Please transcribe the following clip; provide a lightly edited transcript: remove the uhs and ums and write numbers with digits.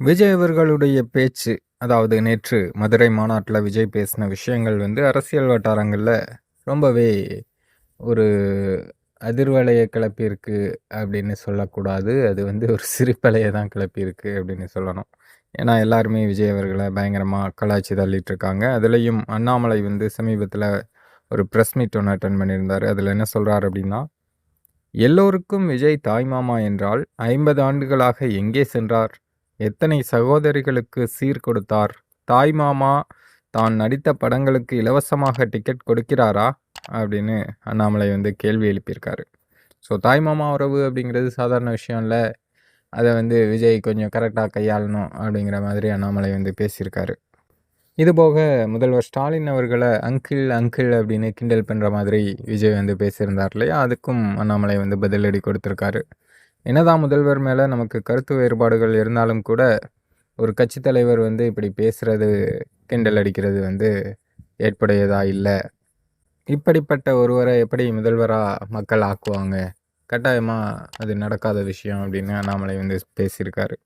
விஜய் அவர்களுடைய பேச்சு, அதாவது நேற்று மதுரை மாநாட்ல விஜய் பேசின விஷயங்கள் வந்து அரசியல் வட்டாரங்கள்ல ரொம்பவே ஒரு அதிர்வலைய கிளப்பியிருக்கு அப்படின்னு சொல்லக்கூடாது. அது வந்து ஒரு சிரிப்பலைய தான் கிளப்பியிருக்கு அப்படின்னு சொல்லணும். ஏன்னா எல்லாருமே விஜய் அவர்கள பயங்கரமா கலாய்ச்சு தள்ளிட்டு இருக்காங்க. அதுலயும் அண்ணாமலை வந்து சமீபத்தில ஒரு பிரஸ் மீட் ஒண்ணு அட்டெண்ட் பண்ணியிருந்தாரு. அதுல என்ன சொல்றாரு அப்படின்னா, எல்லோருக்கும் விஜய் தாய்மாமா என்றால் 50 ஆண்டுகளாக எங்கே சென்றார்? எத்தனை சகோதரிகளுக்கு சீர் கொடுத்தார்? தாய்மாமா தான் நடித்த படங்களுக்கு இலவசமாக டிக்கெட் கொடுக்கிறாரா? அப்படின்னு அண்ணாமலை வந்து கேள்வி எழுப்பியிருக்காரு. ஸோ தாய்மாமா உறவு அப்படிங்கிறது சாதாரண விஷயம் இல்ல. அத வந்து விஜய் கொஞ்சம் கரெக்ட்டா கையாளணும் அப்படிங்கிற மாதிரி அண்ணாமலை வந்து பேசியிருக்காரு. இதுபோக முதல்வர் ஸ்டாலின் அவர்கள அங்கிள், அங்கிள் அப்படின்னு கிண்டல் பண்ற மாதிரி விஜய் வந்து பேசியிருந்தார் இல்லையா? அதுக்கும் அண்ணாமலை வந்து பதிலடி கொடுத்திருக்காரு. என்னதான் முதல்வர் மேல நமக்கு கருத்து வேறுபாடுகள் இருந்தாலும் கூட, ஒரு கட்சி தலைவர் வந்து இப்படி பேசுறது, கிண்டல் அடிக்கிறது வந்து ஏற்புடையதா இல்ல. இப்படிப்பட்ட ஒருவர எப்படி முதல்வரா மக்கள் ஆக்குவாங்க? கட்டாயமா அது நடக்காத விஷயம் அப்படின்னு அண்ணாமலை வந்து பேசியிருக்காரு.